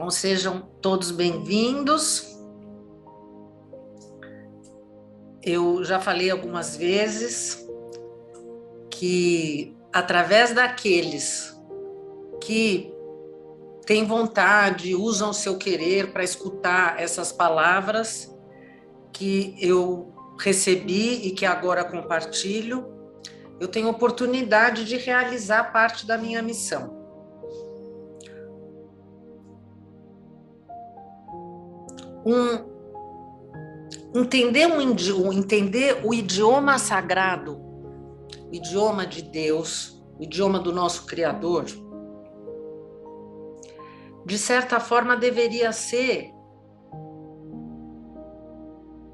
Então, sejam todos bem-vindos. Eu já falei algumas vezes que, através daqueles que têm vontade, usam o seu querer para escutar essas palavras que eu recebi e que agora compartilho, eu tenho oportunidade de realizar parte da minha missão. Entender o idioma sagrado, o idioma de Deus, o idioma do nosso Criador, de certa forma deveria ser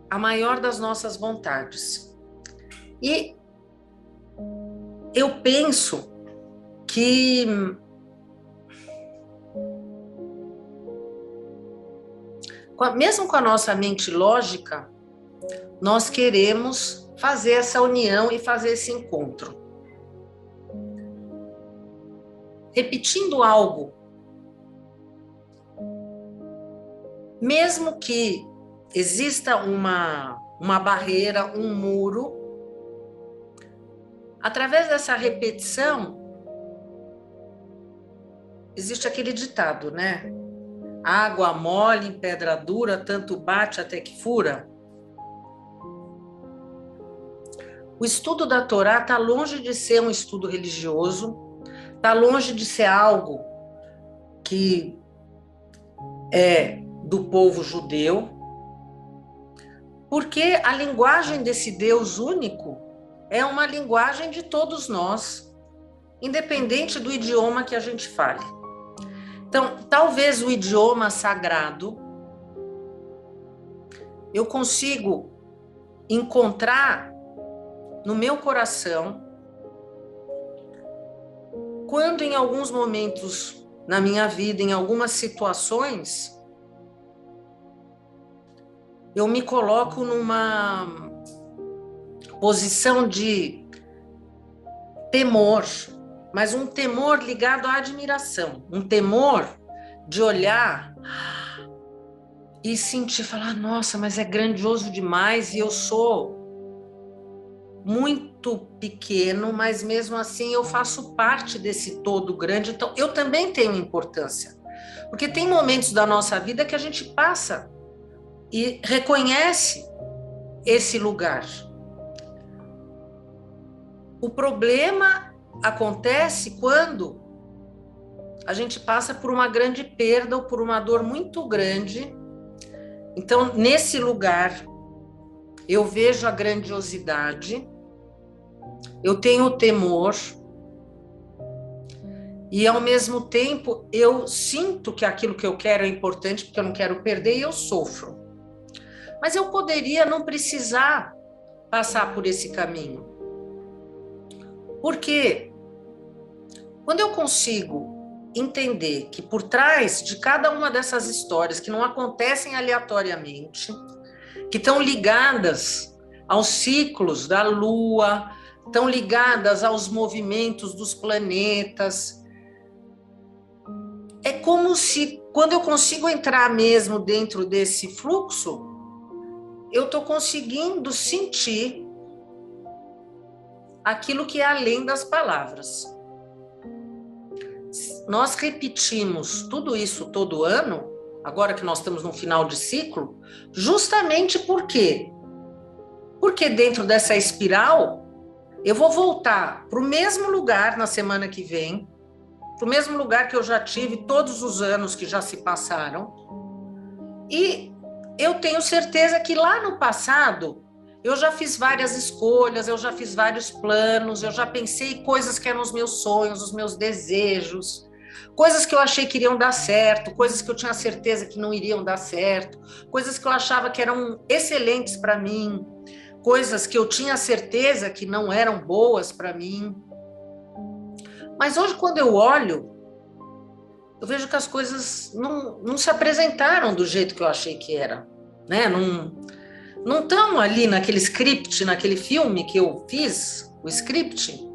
a maior das nossas vontades. E eu penso que mesmo com a nossa mente lógica, nós queremos fazer essa união e fazer esse encontro. Repetindo algo, mesmo que exista uma barreira, um muro, através dessa repetição, existe aquele ditado, né? Água mole em pedra dura, tanto bate até que fura. O estudo da Torá está longe de ser um estudo religioso, está longe de ser algo que é do povo judeu, porque a linguagem desse Deus único é uma linguagem de todos nós, independente do idioma que a gente fale. Então, talvez o idioma sagrado eu consigo encontrar no meu coração quando em alguns momentos na minha vida, em algumas situações, eu me coloco numa posição de temor, mas um temor ligado à admiração, um temor de olhar e sentir, falar, nossa, mas é grandioso demais e eu sou muito pequeno, mas mesmo assim eu faço parte desse todo grande, então eu também tenho importância, porque tem momentos da nossa vida que a gente passa e reconhece esse lugar. O problema acontece quando a gente passa por uma grande perda ou por uma dor muito grande. Então, nesse lugar, eu vejo a grandiosidade, eu tenho o temor, e ao mesmo tempo eu sinto que aquilo que eu quero é importante, porque eu não quero perder, e eu sofro. Mas eu poderia não precisar passar por esse caminho. Porque quando eu consigo entender que por trás de cada uma dessas histórias que não acontecem aleatoriamente, que estão ligadas aos ciclos da Lua, estão ligadas aos movimentos dos planetas, é como se, quando eu consigo entrar mesmo dentro desse fluxo, eu estou conseguindo sentir aquilo que é além das palavras. Nós repetimos tudo isso todo ano, agora que nós estamos no final de ciclo, justamente por quê? Porque dentro dessa espiral, eu vou voltar para o mesmo lugar na semana que vem, para o mesmo lugar que eu já tive todos os anos que já se passaram, e eu tenho certeza que lá no passado eu já fiz várias escolhas, eu já fiz vários planos, eu já pensei coisas que eram os meus sonhos, os meus desejos, coisas que eu achei que iriam dar certo, coisas que eu tinha certeza que não iriam dar certo, coisas que eu achava que eram excelentes para mim, coisas que eu tinha certeza que não eram boas para mim. Mas hoje, quando eu olho, eu vejo que as coisas não se apresentaram do jeito que eu achei que era, né? Não estão ali naquele script, naquele filme que eu fiz, o script.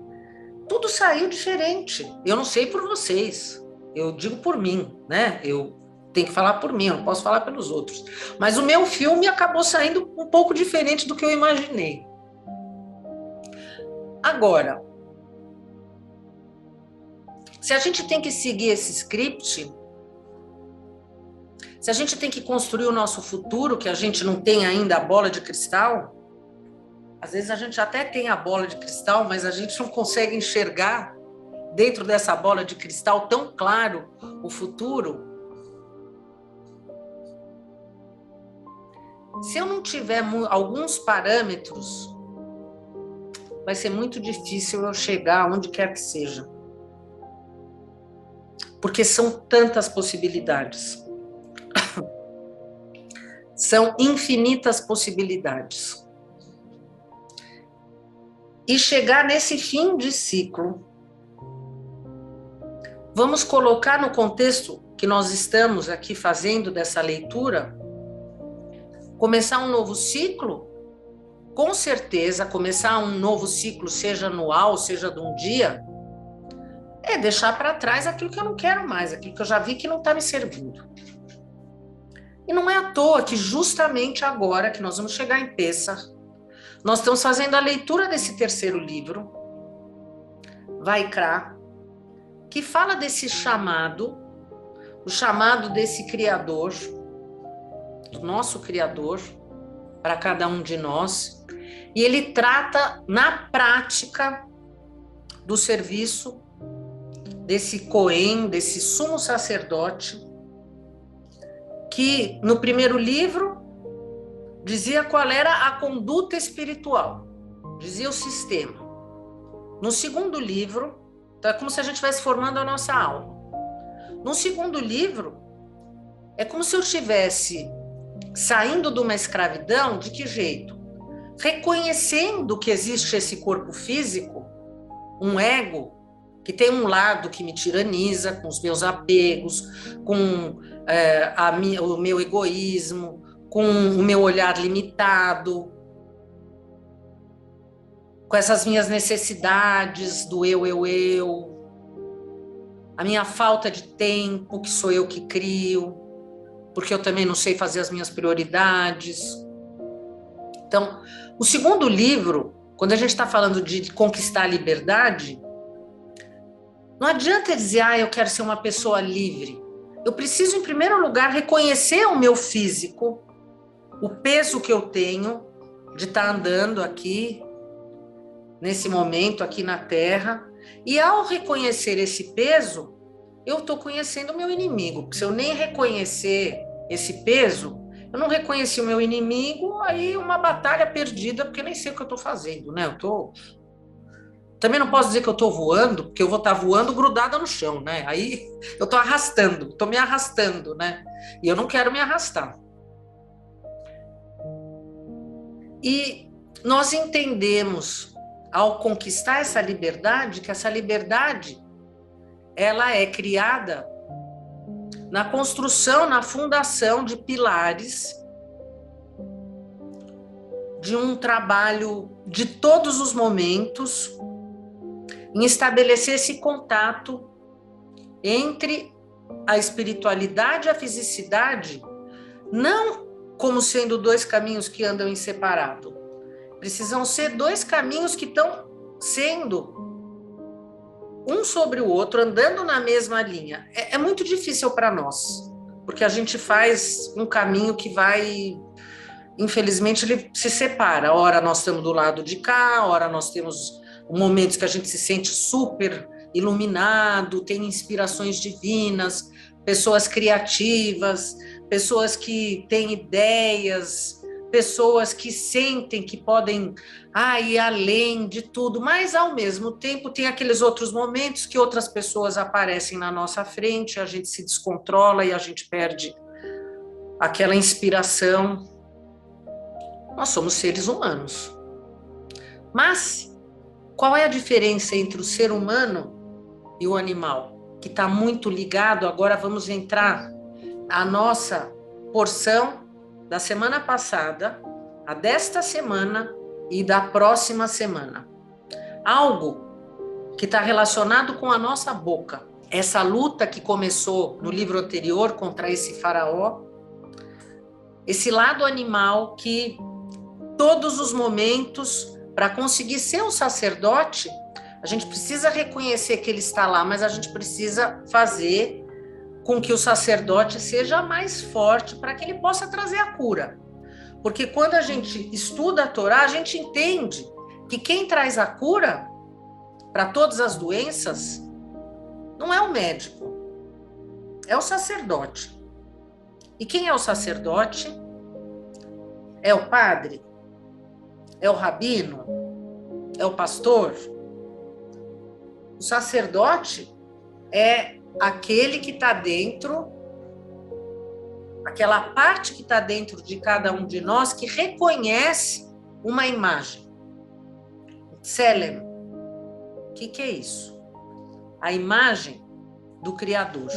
Tudo saiu diferente. Eu não sei por vocês, eu digo por mim, né? Eu tenho que falar por mim, eu não posso falar pelos outros. Mas o meu filme acabou saindo um pouco diferente do que eu imaginei. Agora, se a gente tem que seguir esse script, se a gente tem que construir o nosso futuro, que a gente não tem ainda a bola de cristal, às vezes a gente até tem a bola de cristal, mas a gente não consegue enxergar dentro dessa bola de cristal tão claro o futuro. Se eu não tiver alguns parâmetros, vai ser muito difícil eu chegar onde quer que seja. Porque são tantas possibilidades. São infinitas possibilidades. E chegar nesse fim de ciclo, vamos colocar no contexto que nós estamos aqui fazendo dessa leitura, começar um novo ciclo, com certeza, começar um novo ciclo, seja anual, seja de um dia, é deixar para trás aquilo que eu não quero mais, aquilo que eu já vi que não está me servindo. E não é à toa que justamente agora que nós vamos chegar em Pêssar, nós estamos fazendo a leitura desse terceiro livro, Vaikra, que fala desse chamado, o chamado desse Criador, do nosso Criador, para cada um de nós, e ele trata na prática do serviço desse Cohen, desse sumo sacerdote, que no primeiro livro dizia qual era a conduta espiritual, dizia o sistema. No segundo livro, então é como se a gente estivesse formando a nossa alma. No segundo livro, é como se eu estivesse saindo de uma escravidão, de que jeito? Reconhecendo que existe esse corpo físico, um ego, que tem um lado que me tiraniza, com os meus apegos, com o meu egoísmo, com o meu olhar limitado, com essas minhas necessidades do eu, a minha falta de tempo, que sou eu que crio, porque eu também não sei fazer as minhas prioridades. Então, o segundo livro, quando a gente está falando de conquistar a liberdade, não adianta dizer, eu quero ser uma pessoa livre. Eu preciso, em primeiro lugar, reconhecer o meu físico, o peso que eu tenho de estar andando aqui, nesse momento, aqui na Terra. E ao reconhecer esse peso, eu estou conhecendo o meu inimigo. Porque se eu nem reconhecer esse peso, eu não reconheci o meu inimigo, aí uma batalha perdida, porque nem sei o que eu estou fazendo, né? Também não posso dizer que eu estou voando, porque eu vou estar voando grudada no chão, né? Aí eu estou arrastando, estou me arrastando, né? E eu não quero me arrastar. E nós entendemos, ao conquistar essa liberdade, que essa liberdade, ela é criada na construção, na fundação de pilares de um trabalho de todos os momentos, em estabelecer esse contato entre a espiritualidade e a fisicidade, não como sendo dois caminhos que andam em separado. Precisam ser dois caminhos que estão sendo um sobre o outro, andando na mesma linha. É muito difícil para nós, porque a gente faz um caminho que vai, infelizmente, ele se separa. Ora nós estamos do lado de cá, ora nós temos momentos que a gente se sente super iluminado, tem inspirações divinas, pessoas criativas, pessoas que têm ideias, pessoas que sentem que podem ir além de tudo, mas ao mesmo tempo tem aqueles outros momentos que outras pessoas aparecem na nossa frente, a gente se descontrola e a gente perde aquela inspiração. Nós somos seres humanos. Mas qual é a diferença entre o ser humano e o animal? Que está muito ligado, agora vamos entrar a nossa porção da semana passada, a desta semana e da próxima semana. Algo que está relacionado com a nossa boca. essa luta que começou no livro anterior contra esse faraó, esse lado animal que todos os momentos, para conseguir ser um sacerdote, a gente precisa reconhecer que ele está lá, mas a gente precisa fazer com que o sacerdote seja mais forte para que ele possa trazer a cura. Porque quando a gente estuda a Torá, a gente entende que quem traz a cura para todas as doenças não é o médico, é o sacerdote. E quem é o sacerdote? É o padre? É o rabino? É o pastor? O sacerdote é aquele que está dentro, aquela parte que está dentro de cada um de nós que reconhece uma imagem. Tselem. O que é isso? A imagem do Criador.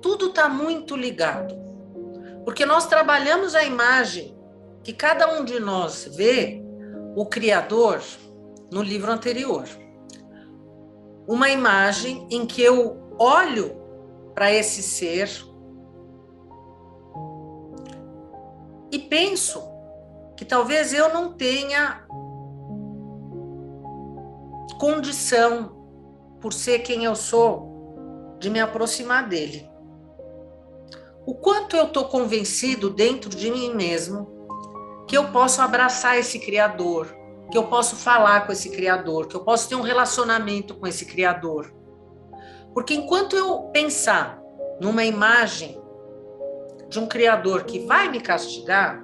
Tudo está muito ligado, porque nós trabalhamos a imagem que cada um de nós vê o Criador no livro anterior. Uma imagem em que eu olho para esse ser e penso que talvez eu não tenha condição, por ser quem eu sou, de me aproximar dele. O quanto eu estou convencido dentro de mim mesmo que eu posso abraçar esse Criador, que eu posso falar com esse Criador, que eu posso ter um relacionamento com esse Criador. Porque enquanto eu pensar numa imagem de um Criador que vai me castigar,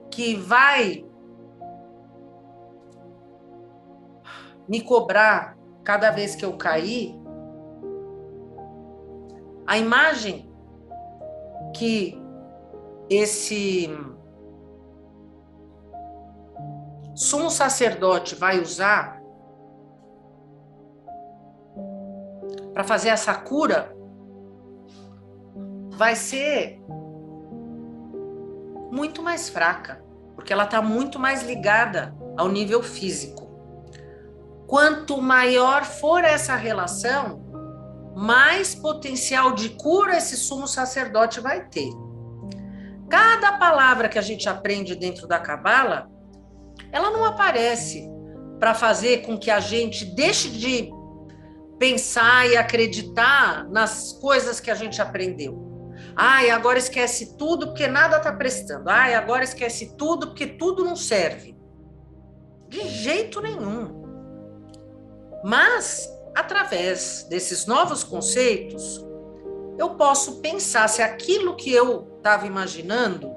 que vai me cobrar cada vez que eu cair, a imagem que esse sumo sacerdote vai usar para fazer essa cura vai ser muito mais fraca, porque ela está muito mais ligada ao nível físico. Quanto maior for essa relação, mais potencial de cura esse sumo sacerdote vai ter. Cada palavra que a gente aprende dentro da Cabala, ela não aparece para fazer com que a gente deixe de pensar e acreditar nas coisas que a gente aprendeu. Ai, agora esquece tudo porque nada está prestando. Ai, agora esquece tudo porque tudo não serve. De jeito nenhum. Mas, através desses novos conceitos, eu posso pensar se aquilo que eu estava imaginando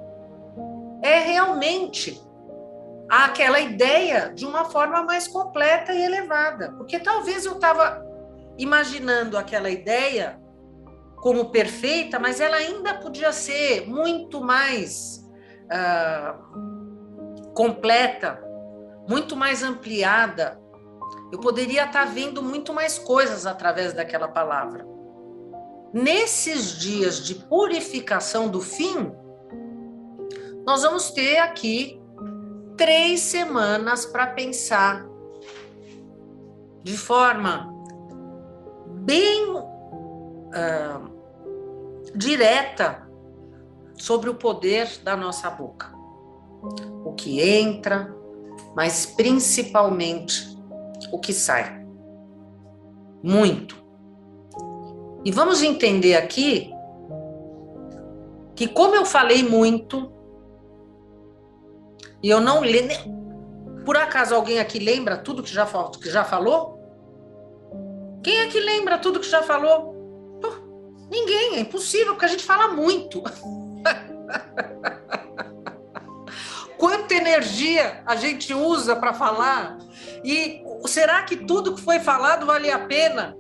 é realmente aquela ideia de uma forma mais completa e elevada. Porque talvez eu estava imaginando aquela ideia como perfeita, mas ela ainda podia ser muito mais completa, muito mais ampliada. Eu poderia estar vendo muito mais coisas através daquela palavra. Nesses dias de purificação do fim, nós vamos ter aqui 3 semanas para pensar de forma bem direta sobre o poder da nossa boca. O que entra, mas principalmente o que sai. Muito. E vamos entender aqui que, como eu falei muito, e eu não lembro. Por acaso alguém aqui lembra tudo que já falou? Quem é que lembra tudo que já falou? Ninguém, é impossível, porque a gente fala muito. Quanta energia a gente usa para falar? E será que tudo que foi falado vale a pena?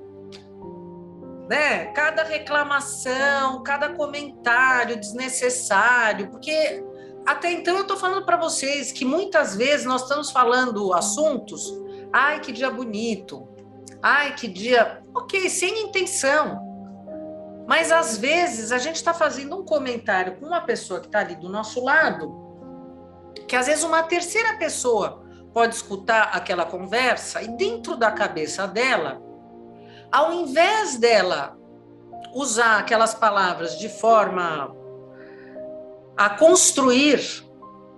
Né? Cada reclamação, cada comentário desnecessário, porque até então eu estou falando para vocês que muitas vezes nós estamos falando assuntos, ai, que dia bonito, ai, que dia... Ok, sem intenção. Mas às vezes a gente está fazendo um comentário com uma pessoa que está ali do nosso lado, que às vezes uma terceira pessoa pode escutar aquela conversa e dentro da cabeça dela Ao invés dela usar aquelas palavras de forma a construir,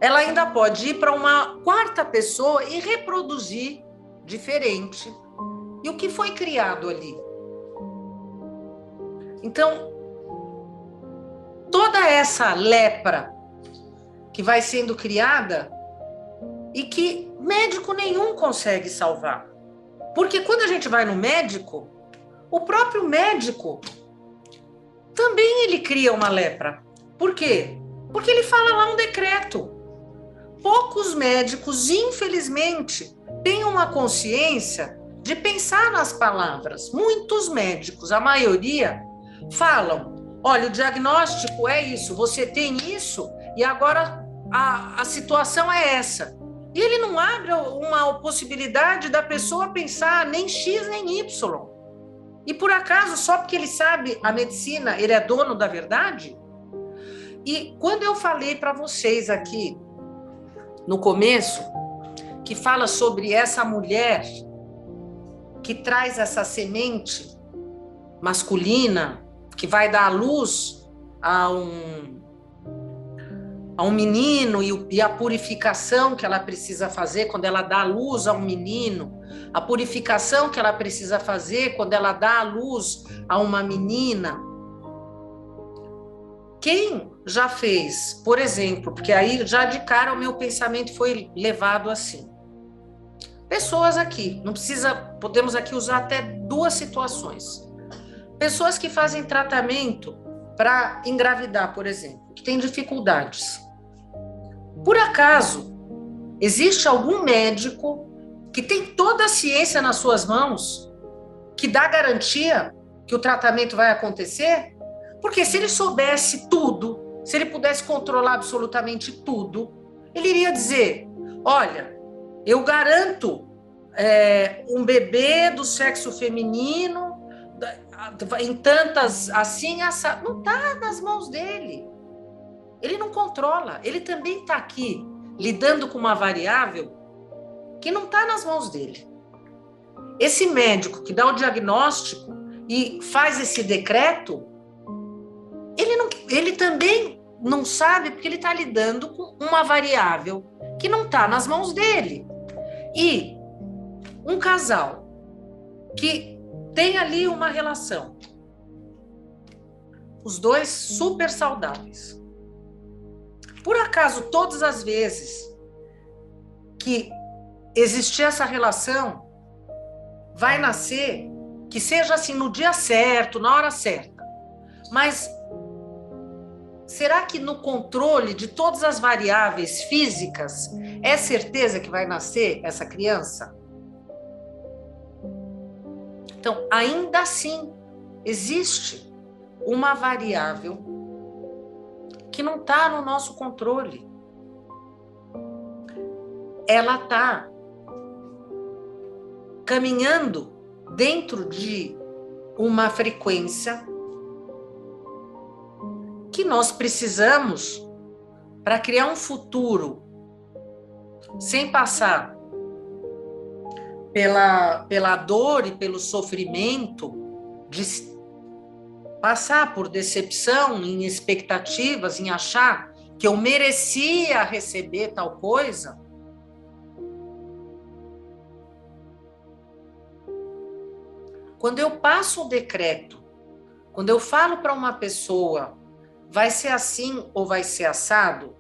ela ainda pode ir para uma quarta pessoa e reproduzir diferente. E o que foi criado ali? Então, toda essa lepra que vai sendo criada e que médico nenhum consegue salvar. Porque quando a gente vai no médico, o próprio médico também ele cria uma lepra. Por quê? Porque ele fala lá um decreto. Poucos médicos, infelizmente, têm uma consciência de pensar nas palavras. Muitos médicos, a maioria, falam: olha, o diagnóstico é isso, você tem isso, e agora a situação é essa. E ele não abre uma possibilidade da pessoa pensar nem X nem Y. E por acaso, só porque ele sabe a medicina, ele é dono da verdade? E quando eu falei para vocês aqui, no começo, que fala sobre essa mulher que traz essa semente masculina, que vai dar à luz a um menino e a purificação que ela precisa fazer quando ela dá à luz a um menino, a purificação que ela precisa fazer quando ela dá à luz a uma menina. Quem já fez, por exemplo, porque aí já de cara o meu pensamento foi levado assim. Pessoas aqui, não precisa, podemos aqui usar até duas situações. Pessoas que fazem tratamento para engravidar, por exemplo, que têm dificuldades. Por acaso, existe algum médico que tem toda a ciência nas suas mãos, que dá garantia que o tratamento vai acontecer? Porque se ele soubesse tudo, se ele pudesse controlar absolutamente tudo, ele iria dizer: olha, eu garanto um bebê do sexo feminino em tantas assim, assado. Não está nas mãos dele. Ele não controla. Ele também está aqui lidando com uma variável que não está nas mãos dele. Esse médico que dá o diagnóstico e faz esse decreto, ele também não sabe, porque ele está lidando com uma variável que não está nas mãos dele. E um casal que tem ali uma relação, os dois super saudáveis. Por acaso, todas as vezes que existir essa relação, vai nascer, que seja assim no dia certo, na hora certa. Mas será que no controle de todas as variáveis físicas é certeza que vai nascer essa criança? Então, ainda assim, existe uma variável que não está no nosso controle. Ela está caminhando dentro de uma frequência que nós precisamos para criar um futuro sem passar pela dor e pelo sofrimento de passar por decepção, em expectativas, em achar que eu merecia receber tal coisa. Quando eu passo o decreto, quando eu falo para uma pessoa, vai ser assim ou vai ser assado,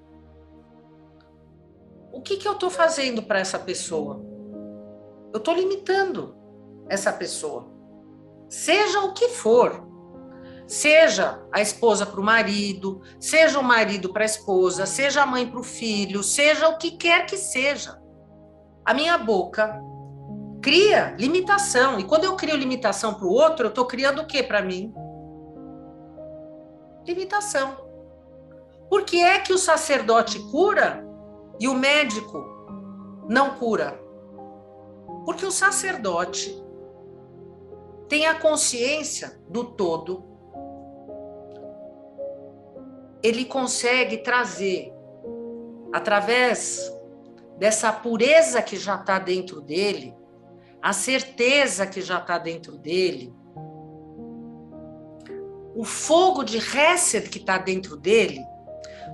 o que eu estou fazendo para essa pessoa? Eu estou limitando essa pessoa. Seja o que for. Seja a esposa para o marido, seja o marido para a esposa, seja a mãe para o filho, seja o que quer que seja. A minha boca cria limitação. E quando eu crio limitação para o outro, eu estou criando o que para mim? Limitação. Por que é que o sacerdote cura e o médico não cura? Porque o sacerdote tem a consciência do todo. Ele consegue trazer, através dessa pureza que já está dentro dele, a certeza que já está dentro dele, o fogo de Hesed que está dentro dele.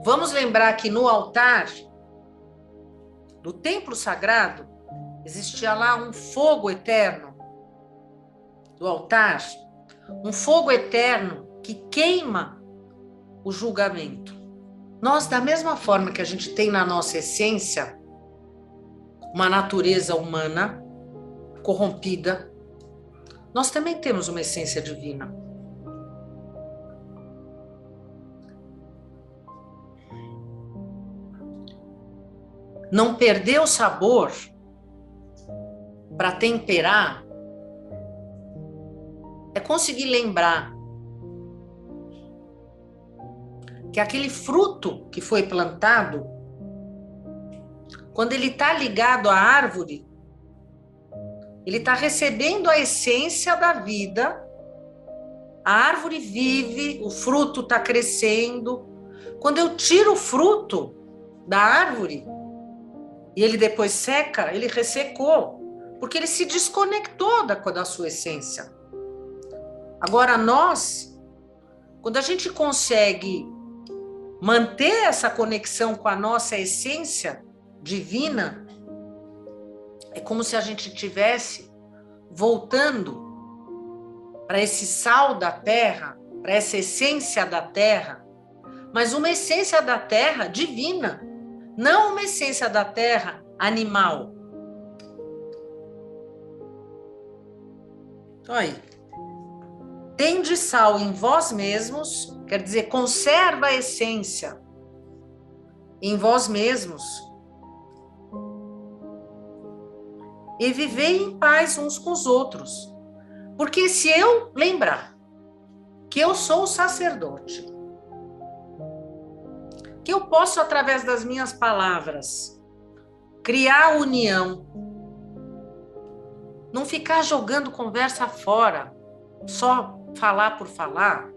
Vamos lembrar que no altar do templo sagrado existia lá um fogo eterno do altar, um fogo eterno que queima o julgamento. Nós, da mesma forma que a gente tem na nossa essência uma natureza humana corrompida, nós também temos uma essência divina. Não perder o sabor para temperar é conseguir lembrar que aquele fruto que foi plantado, quando ele está ligado à árvore, ele está recebendo a essência da vida, a árvore vive, o fruto está crescendo. Quando eu tiro o fruto da árvore e ele depois seca, ele ressecou, porque ele se desconectou da sua essência. Agora nós, quando a gente consegue manter essa conexão com a nossa essência divina, é como se a gente estivesse voltando para esse sal da terra, para essa essência da terra, mas uma essência da terra divina, não uma essência da terra animal. Aí, tende sal em vós mesmos, quer dizer, conserva a essência em vós mesmos, e vivei em paz uns com os outros. Porque se eu lembrar que eu sou o sacerdote, que eu posso, através das minhas palavras, criar união, não ficar jogando conversa fora, só falar por falar.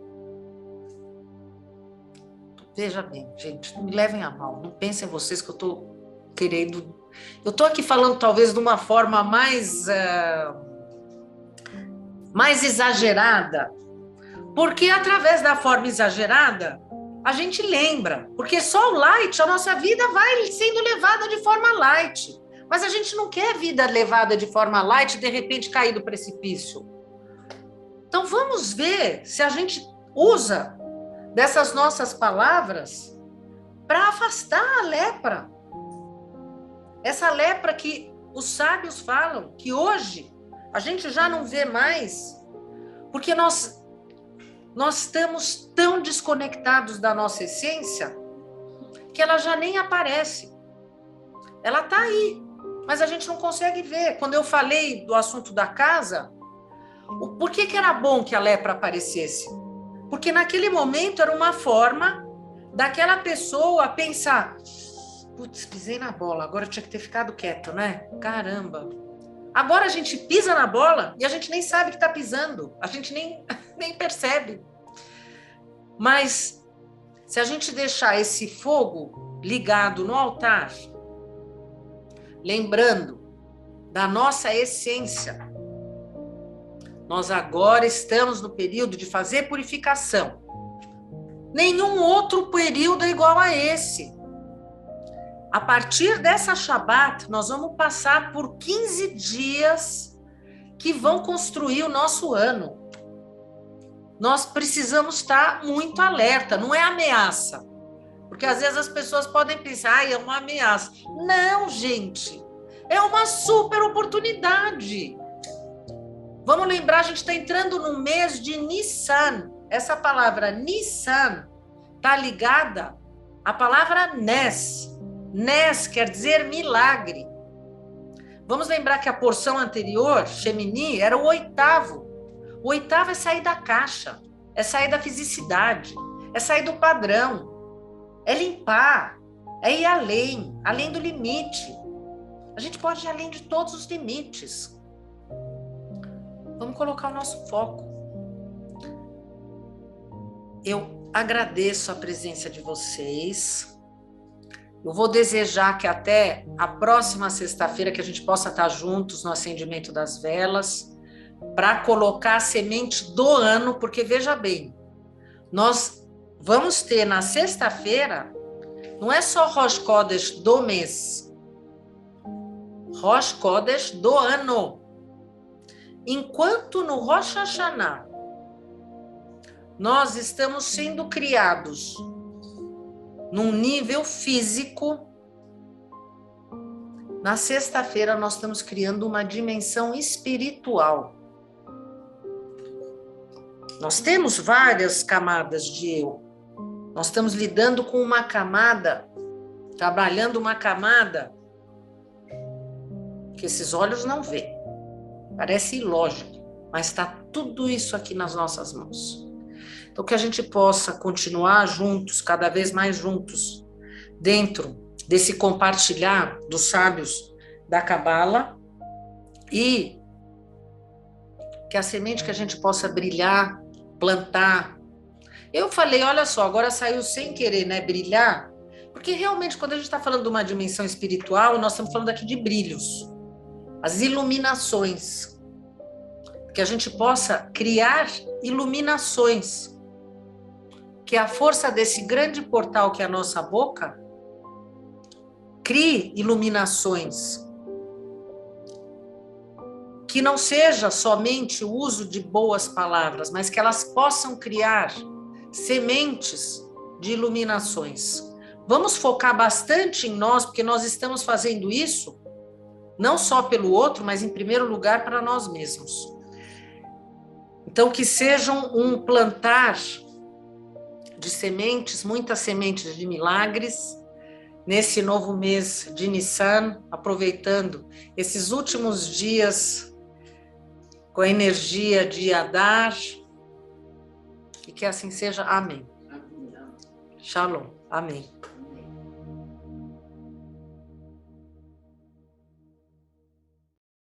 Veja bem, gente, não me levem a mal, não pensem vocês que eu estou querendo... Eu estou aqui falando talvez de uma forma mais exagerada, porque através da forma exagerada, a gente lembra, porque só o light, a nossa vida vai sendo levada de forma light, mas a gente não quer vida levada de forma light e de repente cair do precipício. Então vamos ver se a gente usa dessas nossas palavras para afastar a lepra. Essa lepra que os sábios falam, que hoje a gente já não vê mais, porque nós estamos tão desconectados da nossa essência que ela já nem aparece. Ela está aí, mas a gente não consegue ver. Quando eu falei do assunto da casa, por que era bom que a lepra aparecesse? Porque naquele momento era uma forma daquela pessoa pensar: putz, pisei na bola, agora eu tinha que ter ficado quieto, né? Caramba! Agora a gente pisa na bola e a gente nem sabe que está pisando, a gente nem percebe. Mas se a gente deixar esse fogo ligado no altar, lembrando da nossa essência, nós agora estamos no período de fazer purificação. Nenhum outro período é igual a esse. A partir dessa Shabat, nós vamos passar por 15 dias que vão construir o nosso ano. Nós precisamos estar muito alerta, não é ameaça. Porque às vezes as pessoas podem pensar, é uma ameaça. Não, gente, é uma super oportunidade. Vamos lembrar, a gente está entrando no mês de Nissan. Essa palavra Nissan está ligada à palavra Nes. Nes quer dizer milagre. Vamos lembrar que a porção anterior, Shemini, era o oitavo. O oitavo é sair da caixa, é sair da fisicidade, é sair do padrão, é limpar, é ir além do limite. A gente pode ir além de todos os limites. Vamos colocar o nosso foco. Eu agradeço a presença de vocês. Eu vou desejar que até a próxima sexta-feira que a gente possa estar juntos no acendimento das velas, para colocar a semente do ano, porque veja bem, Nós vamos ter na sexta-feira, não é só Rosh Chodesh do mês, Rosh Chodesh do ano. Enquanto no Rosh Hashanah nós estamos sendo criados num nível físico, na sexta-feira nós estamos criando uma dimensão espiritual. Nós temos várias camadas de eu. Nós estamos lidando com uma camada, trabalhando uma camada que esses olhos não veem. Parece ilógico, mas está tudo isso aqui nas nossas mãos. Então, que a gente possa continuar juntos, cada vez mais juntos, dentro desse compartilhar dos sábios da Cabala, e que a semente que a gente possa brilhar, plantar. Eu falei, olha só, agora saiu sem querer, né, brilhar, porque realmente quando a gente está falando de uma dimensão espiritual, nós estamos falando aqui de brilhos, as iluminações, que a gente possa criar iluminações, que a força desse grande portal que é a nossa boca, crie iluminações, que não seja somente o uso de boas palavras, mas que elas possam criar sementes de iluminações. Vamos focar bastante em nós, porque nós estamos fazendo isso, não só pelo outro, mas em primeiro lugar para nós mesmos. Então, que sejam um plantar de sementes, muitas sementes de milagres, nesse novo mês de Nissan, aproveitando esses últimos dias com a energia de Adar, e que assim seja. Amém. Shalom. Amém.